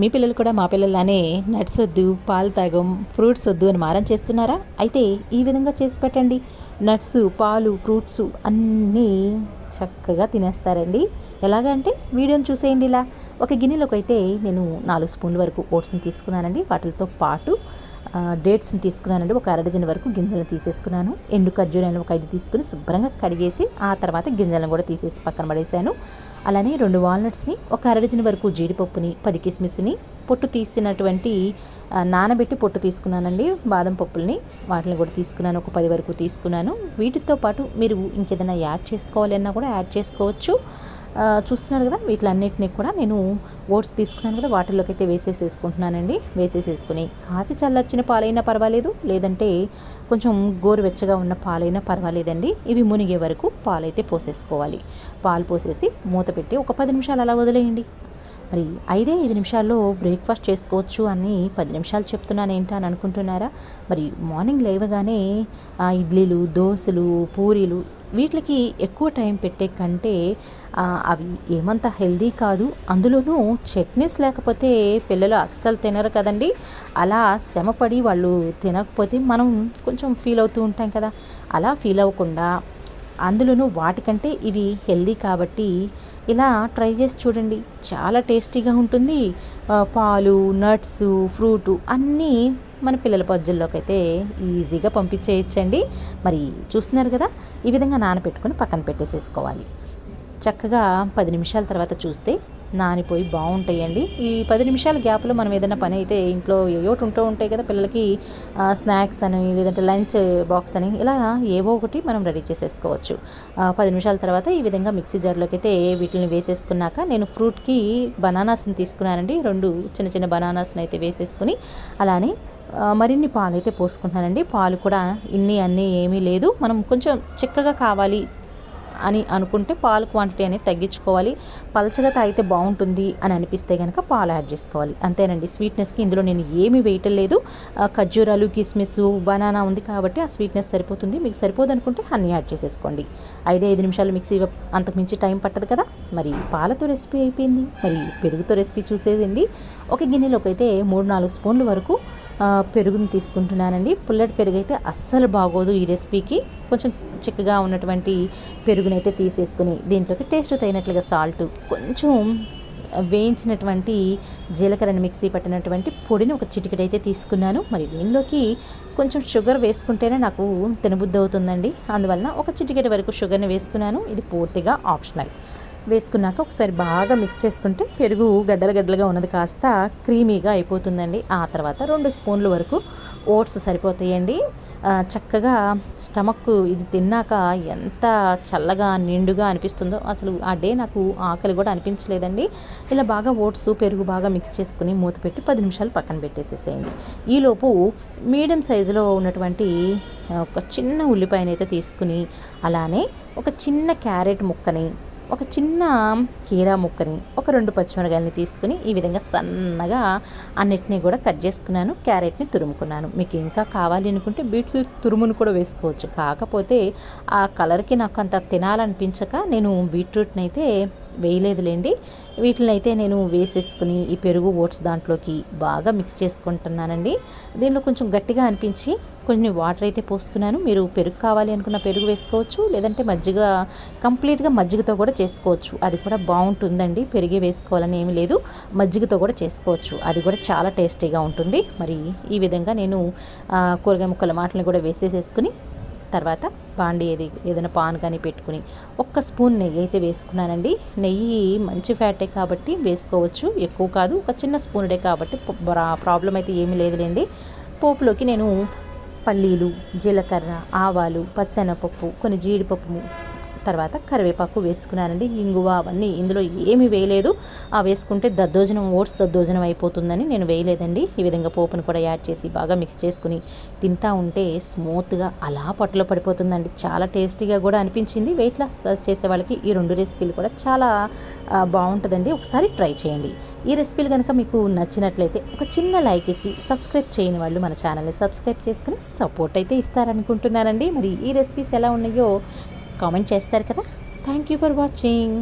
మీ పిల్లలు కూడా మా పిల్లలానే నట్స్ వద్దు, పాలు తాగం, ఫ్రూట్స్ వద్దు అని మారం చేస్తున్నారా? అయితే ఈ విధంగా చేసి పెట్టండి. నట్స్, పాలు, ఫ్రూట్స్ అన్నీ చక్కగా తినేస్తారండి. ఎలాగంటే వీడియోని చూసేయండి. ఇలా ఒక గిన్నెలోకి అయితే నేను 4 స్పూన్ల వరకు ఓట్స్ని తీసుకున్నానండి. వాటితో పాటు డేట్స్ని తీసుకున్నానండి. ఒక అరడజన్ వరకు గింజలను తీసేసుకున్నాను. ఎండు ఖర్జూరాలను ఒక 5 తీసుకుని శుభ్రంగా కడిగేసి ఆ తర్వాత గింజలను కూడా తీసేసి పక్కన పడేసాను. అలానే 2 వాల్నట్స్ని, ఒక అరడజన్ వరకు జీడిపప్పుని, 10 కిస్మిస్ని, పొట్టు తీసినటువంటి నానబెట్టి పొట్టు తీసుకున్నానండి. బాదం పప్పుల్ని వాటిని కూడా తీసుకున్నాను. ఒక 10 వరకు తీసుకున్నాను. వీటితో పాటు మీరు ఇంకేదైనా యాడ్ చేసుకోవాలన్నా కూడా యాడ్ చేసుకోవచ్చు. చూస్తున్నారు కదా, వీటిలన్నిటిని కూడా నేను ఓట్స్ తీసుకున్నాను కదా, వాటిల్లోకి అయితే వేసేసుకుంటున్నానండి. వేసేసుకుని కాచి చల్లర్చిన పాలైనా పర్వాలేదు, లేదంటే కొంచెం గోరువెచ్చగా ఉన్న పాలైనా పర్వాలేదండి. ఇవి మునిగే వరకు పాలైతే పోసేసుకోవాలి. పాలు పోసేసి మూత పెట్టి ఒక 10 నిమిషాలు అలా వదిలేయండి. మరి 5 నిమిషాల్లో బ్రేక్ఫాస్ట్ చేసుకోవచ్చు అని 10 నిమిషాలు చెప్తున్నాను ఏంటా అని అనుకుంటున్నారా? మరి మార్నింగ్ లేవగానే ఇడ్లీలు, దోశలు, పూరీలు వీటికి ఎక్కువ టైం పెట్టే కంటే అవి ఏమంత హెల్దీ కాదు. అందులోనూ చట్నీస్ లేకపోతే పిల్లలు అస్సలు తినరు కదండి. అలా శ్రమపడి వాళ్ళు తినకపోతే మనం కొంచెం ఫీల్ అవుతూ ఉంటాం కదా. అలా ఫీల్ అవ్వకుండా అందులోనూ వాటికంటే ఇవి హెల్దీ కాబట్టి ఇలా ట్రై చేసి చూడండి. చాలా టేస్టీగా ఉంటుంది. పాలు, నట్స్, ఫ్రూటు అన్నీ మన పిల్లల పజ్జల్లోకి అయితే ఈజీగా పంపించేయచ్చండి. మరి చూస్తున్నారు కదా, ఈ విధంగా నానబెట్టుకొని పక్కన పెట్టేసేసుకోవాలి. చక్కగా 10 నిమిషాల తర్వాత చూస్తే నానిపోయి బాగుంటాయండి. ఈ 10 నిమిషాల గ్యాప్లో మనం ఏదైనా పని అయితే ఇంట్లో ఏవోటి ఉంటూ ఉంటాయి కదా, పిల్లలకి స్నాక్స్ అని, లేదంటే లంచ్ బాక్స్ అని, ఇలా ఏవో ఒకటి మనం రెడీ చేసేసుకోవచ్చు. 10 నిమిషాల తర్వాత ఈ విధంగా మిక్సీ జార్లోకి అయితే వీటిని వేసేసుకున్నాక నేను ఫ్రూట్కి బనానాస్ని తీసుకున్నానండి. 2 చిన్న చిన్న బనానాస్ని అయితే వేసేసుకుని అలానే మరిన్ని పాలు అయితే పోసుకుంటున్నానండి. పాలు కూడా అన్నీ ఏమీ లేదు. మనం కొంచెం చిక్కగా కావాలి అని అనుకుంటే పాలు క్వాంటిటీ అనేది తగ్గించుకోవాలి. పలచగా తాగితే బాగుంటుంది అని అనిపిస్తే కనుక పాలు యాడ్ చేసుకోవాలి. అంతేనండి. స్వీట్నెస్కి ఇందులో నేను ఏమీ వేయటం లేదు. ఖర్జూరాలు, కిస్మిస్, బనానా ఉంది కాబట్టి ఆ స్వీట్నెస్ సరిపోతుంది. మీకు సరిపోదు అనుకుంటే హనీ యాడ్ చేసేసుకోండి. 5 నిమిషాలు మిక్సీ, అంతకుమించి టైం పట్టదు కదా. మరి పాలతో రెసిపీ అయిపోయింది. మరి పెరుగుతో రెసిపీ చూసేదండి. ఒక గిన్నెలోకి అయితే 3-4 స్పూన్ల వరకు పెరుగుని తీసుకుంటున్నానండి. పుల్లటి పెరుగు అయితే అస్సలు బాగోదు ఈ రెసిపీకి. కొంచెం చిక్కగా ఉన్నటువంటి పెరుగునైతే తీసేసుకుని దీంట్లోకి టేస్ట్ తగినట్లుగా సాల్ట్, కొంచెం వేయించినటువంటి జీలకర్రని మిక్సీ పట్టినటువంటి పొడిని ఒక చిటికెడైతే తీసుకున్నాను. మరి దీనిలోకి కొంచెం షుగర్ వేసుకుంటేనే నాకు తినబుద్ధి అవుతుందండి. అందువలన ఒక చిటికెడ వరకు షుగర్ని వేసుకున్నాను. ఇది పూర్తిగా ఆప్షనల్. వేసుకున్నాక ఒకసారి బాగా మిక్స్ చేసుకుంటే పెరుగు గడ్డలుగా ఉన్నది కాస్త క్రీమీగా అయిపోతుందండి. ఆ తర్వాత 2 స్పూన్ల వరకు ఓట్స్ సరిపోతాయండి. చక్కగా స్టమక్ ఇది తిన్నాక ఎంత చల్లగా నిండుగా అనిపిస్తుందో, అసలు ఆ డే నాకు ఆకలి కూడా అనిపించలేదండి. ఇలా బాగా ఓట్స్, పెరుగు బాగా మిక్స్ చేసుకుని మూత పెట్టి 10 నిమిషాలు పక్కన పెట్టేసేసేయండి. ఈలోపు మీడియం సైజులో ఉన్నటువంటి ఒక చిన్న ఉల్లిపాయనైతే తీసుకుని, అలానే ఒక చిన్న క్యారెట్ ముక్కని, ఒక చిన్న కీరా ముక్కని, ఒక 2 పచ్చిమిరకాయలని తీసుకుని ఈ విధంగా సన్నగా అన్నిటినీ కూడా కట్ చేసుకున్నాను. క్యారెట్ని తురుముకున్నాను. మీకు ఇంకా కావాలి అనుకుంటే బీట్రూట్ తురుమును కూడా వేసుకోవచ్చు. కాకపోతే ఆ కలర్కి నాకు అంత తినాలనిపించక నేను బీట్రూట్ని అయితే వేయలేదులేండి. వీటిని అయితే నేను వేసేసుకుని ఈ పెరుగు, ఓట్స్ దాంట్లోకి బాగా మిక్స్ చేసుకుంటున్నానండి. దీనిలో కొంచెం గట్టిగా అనిపించి కొన్ని వాటర్ అయితే పోసుకున్నాను. మీరు పెరుగు కావాలి అనుకున్న పెరుగు వేసుకోవచ్చు, లేదంటే మజ్జిగ, కంప్లీట్గా మజ్జిగతో కూడా చేసుకోవచ్చు. అది కూడా బాగుంటుందండి. పెరిగే వేసుకోవాలని ఏమీ లేదు, మజ్జిగతో కూడా చేసుకోవచ్చు. అది కూడా చాలా టేస్టీగా ఉంటుంది. మరి ఈ విధంగా నేను కూరగాయ ముక్కల మాటలను కూడా వేసేసుకుని తర్వాత బాండి ఏదైనా పాన్ కానీ పెట్టుకుని 1 స్పూన్ నెయ్యి అయితే వేసుకున్నానండి. నెయ్యి మంచి ఫ్యాటే కాబట్టి వేసుకోవచ్చు, ఎక్కువ కాదు. ఒక చిన్న స్పూనుడే కాబట్టి ప్రాబ్లం అయితే ఏమీ లేదులేండి. పోపులోకి నేను పల్లీలు, జీలకర్ర, ఆవాలు, పచ్చెనపప్పు, కొన్ని జీడిపప్పు, తర్వాత కరివేపాకు వేసుకున్నానండి. ఇంగువ అవన్నీ ఇందులో ఏమీ వేయలేదు. వేసుకుంటే దద్దోజనం, ఓట్స్ దద్దోజనం అయిపోతుందని నేను వేయలేదండి. ఈ విధంగా పోపును కూడా యాడ్ చేసి బాగా మిక్స్ చేసుకుని తింటా ఉంటే స్మూత్గా అలా పొట్టలో పడిపోతుందండి. చాలా టేస్టీగా కూడా అనిపించింది. వెయిట్ లాస్ చేసే వాళ్ళకి ఈ 2 రెసిపీలు కూడా చాలా బాగుంటుందండి. ఒకసారి ట్రై చేయండి. ఈ రెసిపీలు కనుక మీకు నచ్చినట్లయితే ఒక చిన్న లైక్ ఇచ్చి, సబ్స్క్రైబ్ చేయని వాళ్ళు మన ఛానల్ని సబ్స్క్రైబ్ చేసుకుని సపోర్ట్ అయితే ఇస్తారనుకుంటున్నానండి. మరి ఈ రెసిపీస్ ఎలా ఉన్నాయో కామెంట్ చేస్తారు కదా. Thank you for watching.